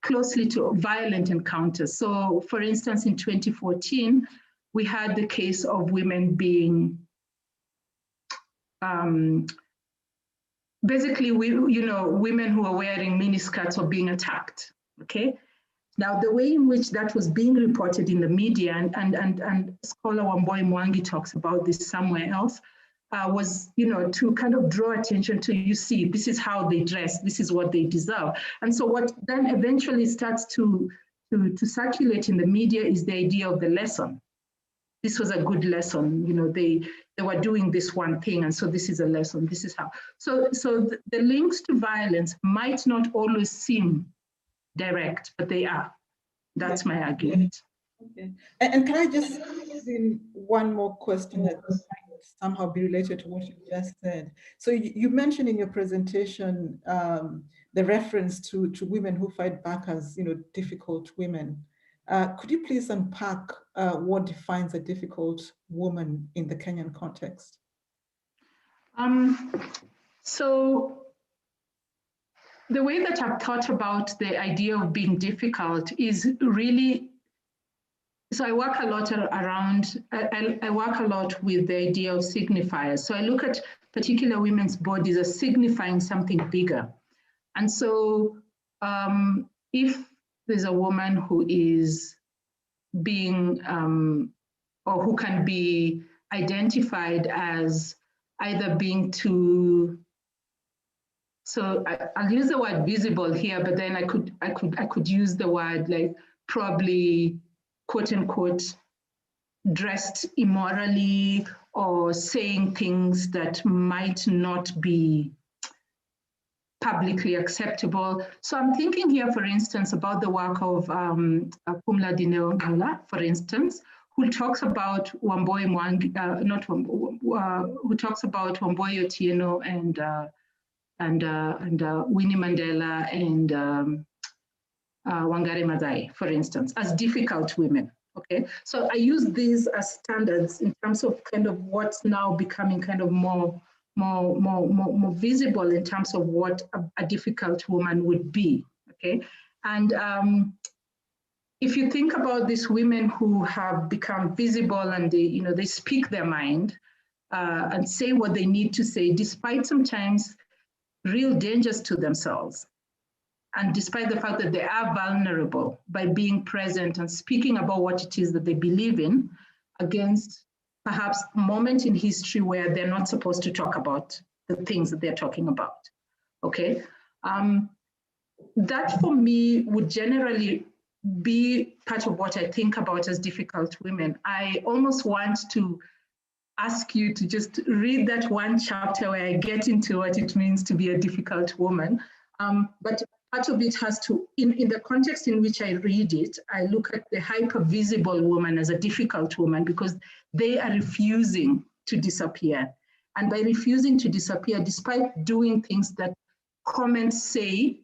closely to violent encounters. So for instance, in 2014, we had the case of women being, basically, women who are wearing miniskirts or being attacked, okay? Now, the way in which that was being reported in the media, and scholar Wamboi Mwangi talks about this somewhere else, was, to kind of draw attention to, you see, this is how they dress, this is what they deserve. And so what then eventually starts to circulate in the media is the idea of the lesson. This was a good lesson, they were doing this one thing, and so this is a lesson, this is how. So the links to violence might not always seem direct, but they are. That's my argument. Okay. And can I just ask in one more question that might somehow be related to what you just said? So you mentioned in your presentation the reference to women who fight back as difficult women. Could you please unpack what defines a difficult woman in the Kenyan context? So the way that I've thought about the idea of being difficult is really, so I work a lot around, I work a lot with the idea of signifiers. So I look at particular women's bodies as signifying something bigger. And so if there's a woman who is being, or who can be identified as either being too, so I'll use the word visible here, but then I could use the word like probably quote unquote dressed immorally or saying things that might not be publicly acceptable. So I'm thinking here, for instance, about the work of Pumla Dina, for instance, who talks about Wamboi Mwangi, who talks about Wamboi Otieno and Winnie Mandela and Wangari Maathai, for instance, as difficult women. Okay, so I use these as standards in terms of kind of what's now becoming kind of more visible in terms of what a difficult woman would be. Okay, and if you think about these women who have become visible and they speak their mind and say what they need to say, despite sometimes real dangers to themselves. And despite the fact that they are vulnerable by being present and speaking about what it is that they believe in against perhaps a moment in history where they're not supposed to talk about the things that they're talking about, okay? That for me would generally be part of what I think about as difficult women. I almost want to ask you to just read that one chapter where I get into what it means to be a difficult woman. But part of it has to, in the context in which I read it, I look at the hyper-visible woman as a difficult woman because they are refusing to disappear. And by refusing to disappear, despite doing things that comments say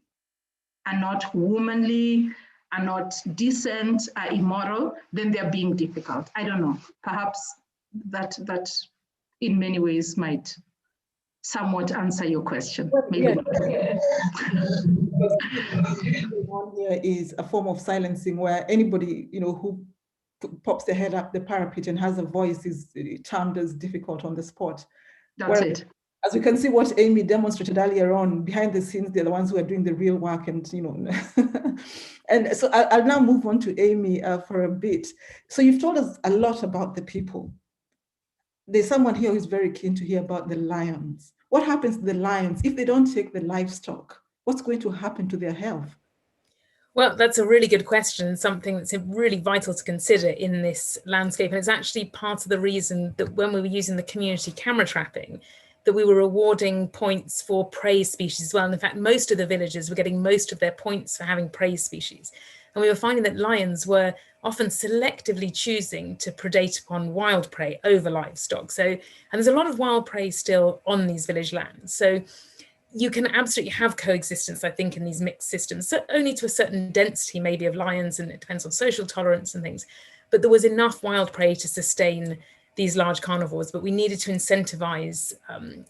are not womanly, are not decent, are immoral, then they're being difficult. I don't know, perhaps that in many ways might somewhat answer your question. Well, Maybe yeah. not. One here is a form of silencing where anybody, who pops their head up the parapet and has a voice is termed as difficult on the spot. That's it. As we can see what Amy demonstrated earlier on, behind the scenes, they're the ones who are doing the real work, and and so I'll now move on to Amy for a bit. So you've told us a lot about the people. There's someone here who's very keen to hear about the lions. What happens to the lions if they don't take the livestock? What's going to happen to their health? Well, that's a really good question, something that's really vital to consider in this landscape. And it's actually part of the reason that when we were using the community camera trapping, that we were awarding points for prey species as well. And in fact, most of the villagers were getting most of their points for having prey species. And we were finding that lions were often selectively choosing to predate upon wild prey over livestock. So, and there's a lot of wild prey still on these village lands. So you can absolutely have coexistence, I think, in these mixed systems, so only to a certain density maybe of lions, and it depends on social tolerance and things. But there was enough wild prey to sustain these large carnivores, but we needed to incentivize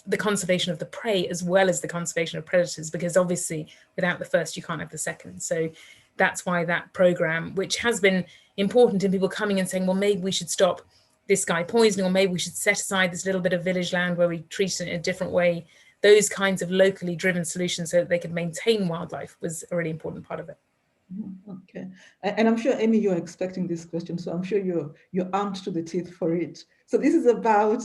the conservation of the prey as well as the conservation of predators, because obviously without the first, you can't have the second. So that's why that program, which has been important in people coming and saying, well, maybe we should stop this guy poisoning, or maybe we should set aside this little bit of village land where we treat it in a different way. Those kinds of locally driven solutions so that they could maintain wildlife was a really important part of it. Okay, and I'm sure, Amy, you're expecting this question, so I'm sure you're armed to the teeth for it. So this is about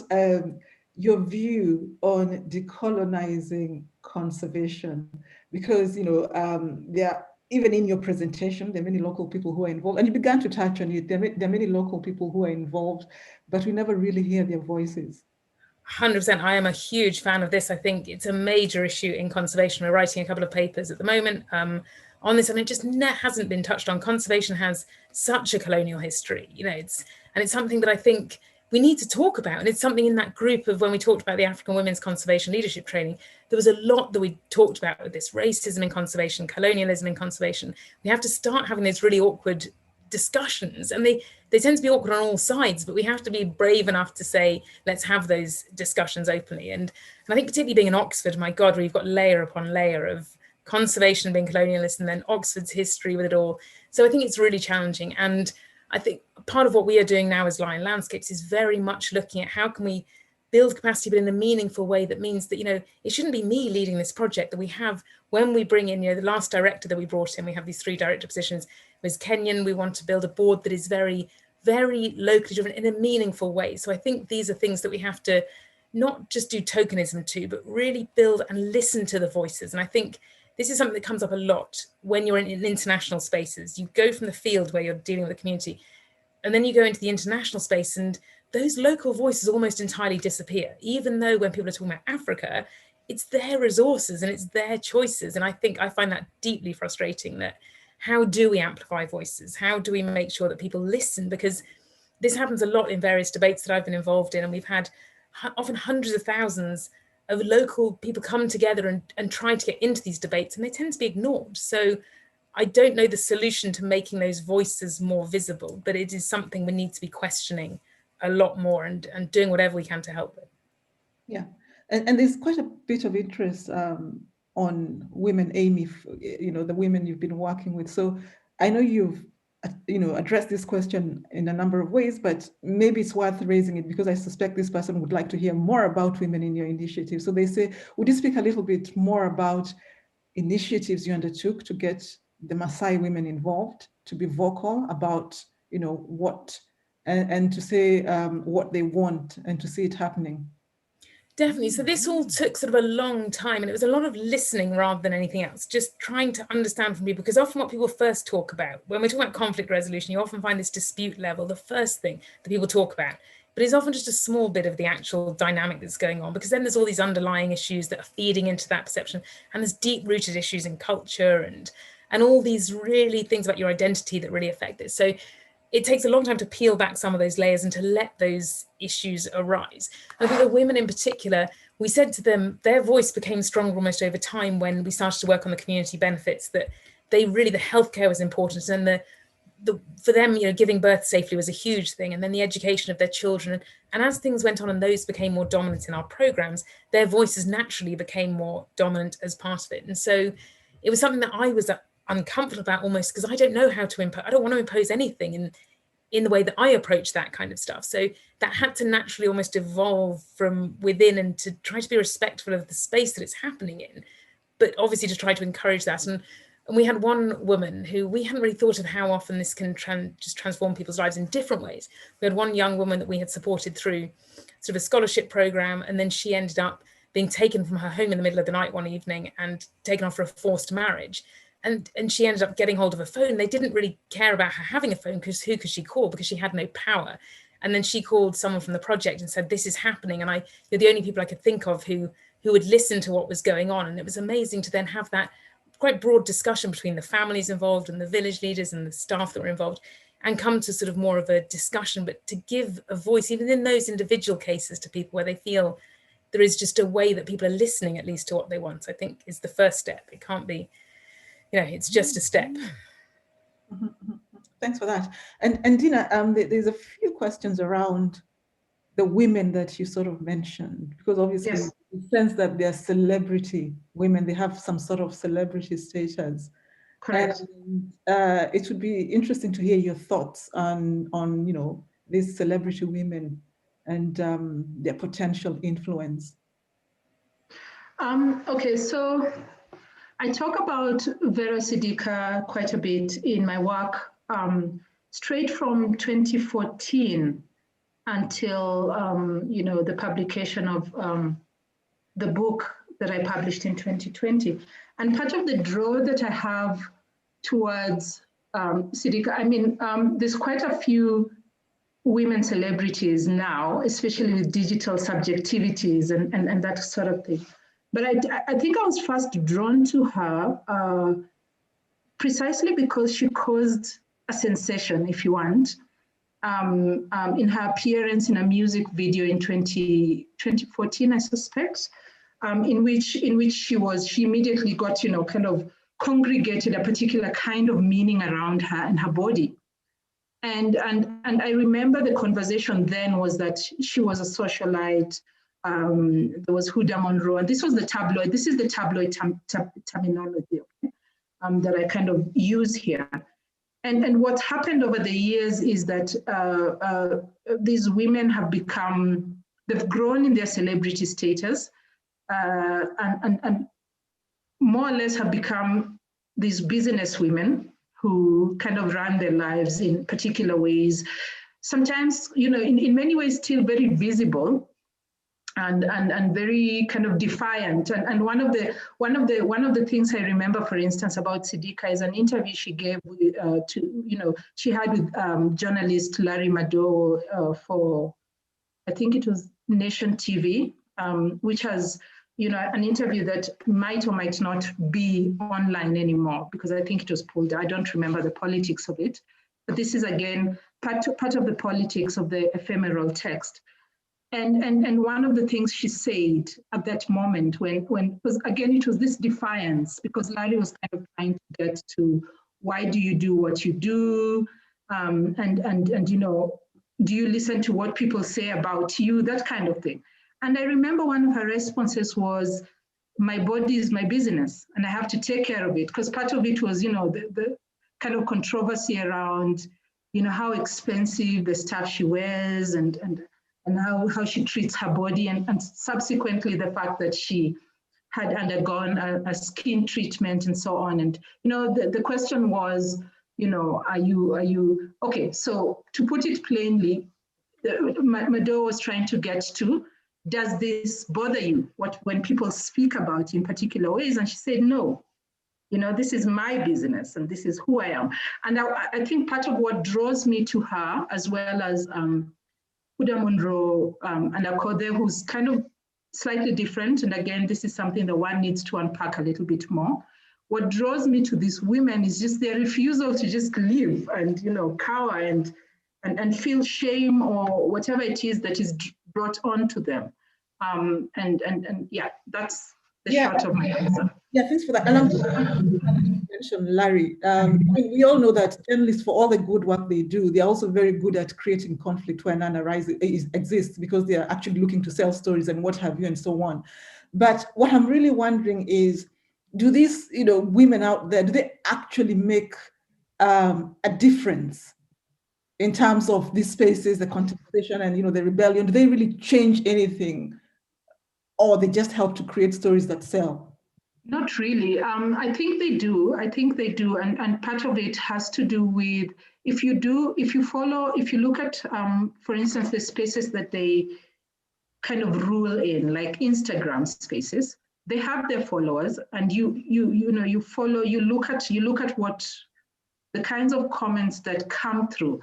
your view on decolonizing conservation, because even in your presentation, there are many local people who are involved, and you began to touch on it. There are many local people who are involved, but we never really hear their voices. 100%. I am a huge fan of this. I think it's a major issue in conservation. We're writing a couple of papers at the moment on this, and it just hasn't been touched on. Conservation has such a colonial history, it's something that I think we need to talk about. And it's something in that group of when we talked about the African Women's Conservation Leadership Training, there was a lot that we talked about with this racism in conservation, colonialism in conservation. We have to start having these really awkward discussions, and they tend to be awkward on all sides, but we have to be brave enough to say, let's have those discussions openly. And I think particularly being in Oxford, my God, where you've got layer upon layer of conservation being colonialist and then Oxford's history with it all. So I think it's really challenging. And I think part of what we are doing now as Lion Landscapes is very much looking at how can we build capacity, but in a meaningful way that means that, it shouldn't be me leading this project, that we have, when we bring in, the last director that we brought in, we have these 3 director positions, was Kenyan. We want to build a board that is very, very locally driven in a meaningful way. So I think these are things that we have to not just do tokenism to, but really build and listen to the voices. And I think this is something that comes up a lot when you're in international spaces. You go from the field where you're dealing with the community, and then you go into the international space, and those local voices almost entirely disappear, even though when people are talking about Africa, it's their resources and it's their choices. And I think I find that deeply frustrating, that how do we amplify voices? How do we make sure that people listen? Because this happens a lot in various debates that I've been involved in, and we've had often hundreds of thousands of local people come together and try to get into these debates, and they tend to be ignored. So I don't know the solution to making those voices more visible, but it is something we need to be questioning a lot more and doing whatever we can to help it. Yeah, and there's quite a bit of interest on women, Amy, the women you've been working with. So I know you've addressed this question in a number of ways, but maybe it's worth raising it because I suspect this person would like to hear more about women in your initiative. So they say, would you speak a little bit more about initiatives you undertook to get the Maasai women involved, to be vocal about, what, and to say what they want and to see it happening? Definitely. So this all took sort of a long time, and it was a lot of listening rather than anything else, just trying to understand from people, because often what people first talk about, when we're talking about conflict resolution, you often find this dispute level, the first thing that people talk about, but it's often just a small bit of the actual dynamic that's going on, because then there's all these underlying issues that are feeding into that perception, and there's deep-rooted issues in culture and all these really things about your identity that really affect it. So it takes a long time to peel back some of those layers and to let those issues arise. I think the women in particular, we said to them, their voice became stronger almost over time when we started to work on the community benefits, that they really, the healthcare was important, and for them, giving birth safely was a huge thing, and then the education of their children. And as things went on and those became more dominant in our programs, their voices naturally became more dominant as part of it. And so it was something that I was uncomfortable about, almost, because I don't know how to impose. I don't want to impose anything in the way that I approach that kind of stuff. So that had to naturally almost evolve from within, and to try to be respectful of the space that it's happening in, but obviously to try to encourage that. And we had one woman who we hadn't really thought of how often this can just transform people's lives in different ways. We had one young woman that we had supported through sort of a scholarship program, and then she ended up being taken from her home in the middle of the night one evening and taken off for a forced marriage. And she ended up getting hold of a phone. They didn't really care about her having a phone, because who could she call? Because she had no power. And then she called someone from the project and said, this is happening. And you're the only people I could think of who would listen to what was going on. And it was amazing to then have that quite broad discussion between the families involved and the village leaders and the staff that were involved, and come to sort of more of a discussion, but to give a voice, even in those individual cases, to people where they feel there is just a way that people are listening at least to what they want, I think is the first step. It can't be, it's just a step. Thanks for that. And Dina, there's a few questions around the women that you sort of mentioned, because obviously yes, you sense that they're celebrity women, they have some sort of celebrity status. Correct. And it would be interesting to hear your thoughts on these celebrity women and their potential influence. Okay, so I talk about Vera Sidika quite a bit in my work, straight from 2014 until the publication of the book that I published in 2020. And part of the draw that I have towards Sidika, there's quite a few women celebrities now, especially with digital subjectivities and that sort of thing. But I think I was first drawn to her precisely because she caused a sensation, if you want, in her appearance in a music video in 2014, I suspect, in which she immediately got, kind of congregated a particular kind of meaning around her and her body. And I remember the conversation then was that she was a socialite. There was Huda Monroe, and this is the tabloid terminology, okay, that I kind of use here. And what happened over the years is that these women have they've grown in their celebrity status, and more or less have become these business women who kind of run their lives in particular ways, sometimes, in many ways still very visible and very kind of defiant. And one of the things I remember, for instance, about Sidika is an interview she gave she had with journalist Larry Madowo for, I think it was Nation TV, which has an interview that might or might not be online anymore, because I think it was pulled. I don't remember the politics of it, but this is again part of the politics of the ephemeral text. And one of the things she said at that moment when was, again, it was this defiance, because Larry was kind of trying to get to, why do you do what you do? And do you listen to what people say about you? That kind of thing. And I remember one of her responses was, my body is my business and I have to take care of it. Because part of it was, the kind of controversy around, how expensive the stuff she wears and how she treats her body, and subsequently the fact that she had undergone a skin treatment and so on. And, the question was, are you, okay, so to put it plainly, Madowo was trying to get to, does this bother you, when people speak about you in particular ways? And she said, no, this is my business and this is who I am. And I think part of what draws me to her, as well as Huda Monroe and Akode, who's kind of slightly different. And again, this is something that one needs to unpack a little bit more. What draws me to these women is just their refusal to just live and, cower and feel shame or whatever it is that is brought on to them. And yeah, that's short of my answer. Yeah, thanks for that. And I'm going to mention Larry. We all know that journalists, for all the good work they do, they're also very good at creating conflict where none exists, because they are actually looking to sell stories and what have you and so on. But what I'm really wondering is, do these women out there, do they actually make a difference in terms of these spaces, the contestation and the rebellion? Do they really change anything, or they just help to create stories that sell? Not really. I think they do. And part of it has to do with, if you look at, for instance, the spaces that they kind of rule in, like Instagram spaces, they have their followers, and you look at what the kinds of comments that come through.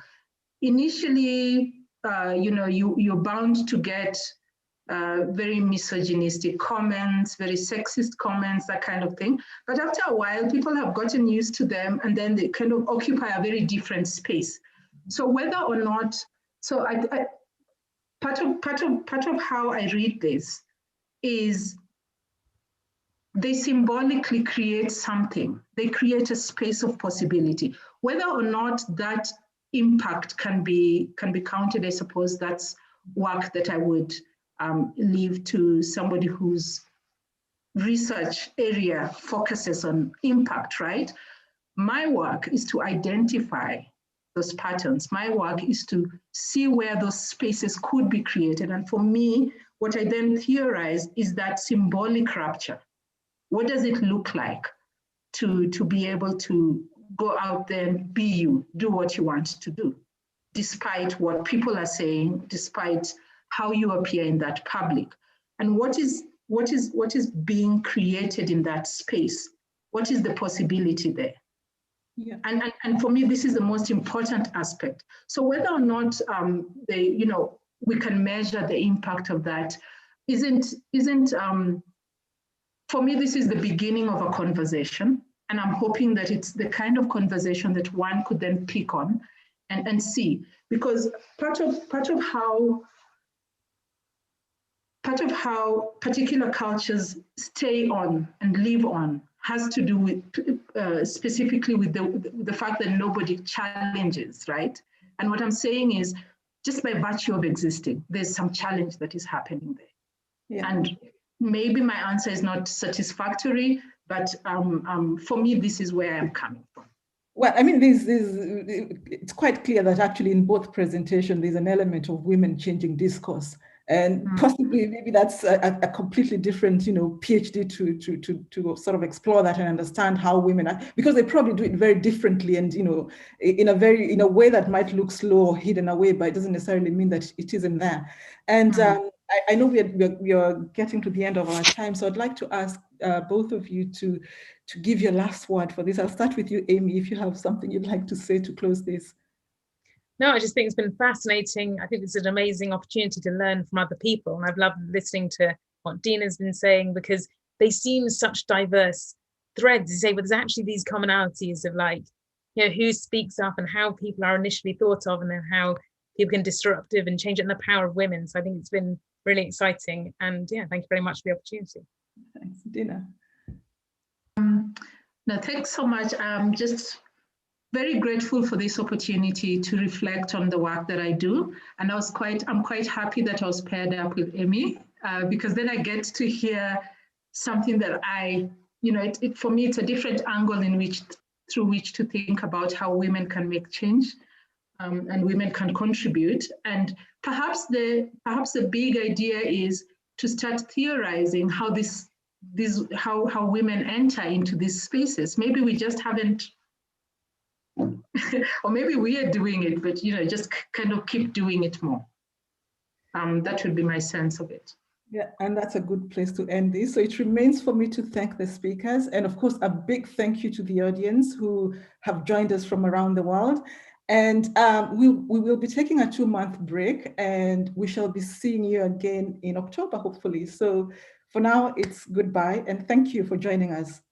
Initially, you're bound to get very misogynistic comments, very sexist comments, that kind of thing. But after a while, people have gotten used to them, and then they kind of occupy a very different space. So whether or not, part of how I read this is they symbolically create something. They create a space of possibility. Whether or not that impact can be counted, I suppose that's work that I would leave to somebody whose research area focuses on impact, right? My work is to identify those patterns. My work is to see where those spaces could be created. And for me, what I then theorize is that symbolic rupture. What does it look like to be able to go out there and be you, do what you want to do, despite what people are saying, despite how you appear in that public, and what is being created in that space? What is the possibility there? Yeah. And for me, this is the most important aspect. So whether or not we can measure the impact of that isn't for me, this is the beginning of a conversation, and I'm hoping that it's the kind of conversation that one could then pick on and see, because part of how particular cultures stay on and live on has to do with specifically with the fact that nobody challenges, right? And what I'm saying is, just by virtue of existing, there's some challenge that is happening there. Yeah. And maybe my answer is not satisfactory, but for me, this is where I'm coming from. Well, I mean, it's quite clear that actually in both presentations, there's an element of women changing discourse. And possibly maybe that's a completely different, PhD to sort of explore that and understand how women are, because they probably do it very differently and, in a way that might look slow or hidden away, but it doesn't necessarily mean that it isn't there. And I know we are getting to the end of our time, so I'd like to ask both of you to give your last word for this. I'll start with you, Amy, if you have something you'd like to say to close this. No, I just think it's been fascinating. I think it's an amazing opportunity to learn from other people. And I've loved listening to what Dina's been saying, because they seem such diverse threads. You say, but there's actually these commonalities of who speaks up and how people are initially thought of, and then how people can disruptive and change it, and the power of women. So I think it's been really exciting. And yeah, thank you very much for the opportunity. Thanks, Dina. No, thanks so much. I'm just very grateful for this opportunity to reflect on the work that I do. And I'm quite happy that I was paired up with Amy, because then I get to hear something that for me, it's a different angle through which to think about how women can make change, and women can contribute. And perhaps the big idea is to start theorizing how how women enter into these spaces. Maybe we just haven't, or maybe we are doing it, but just kind of keep doing it more. That would be my sense of it. Yeah, and that's a good place to end this. So it remains for me to thank the speakers, and of course, a big thank you to the audience who have joined us from around the world. And we will be taking a 2-month break, and we shall be seeing you again in October, hopefully. So for now, it's goodbye, and thank you for joining us.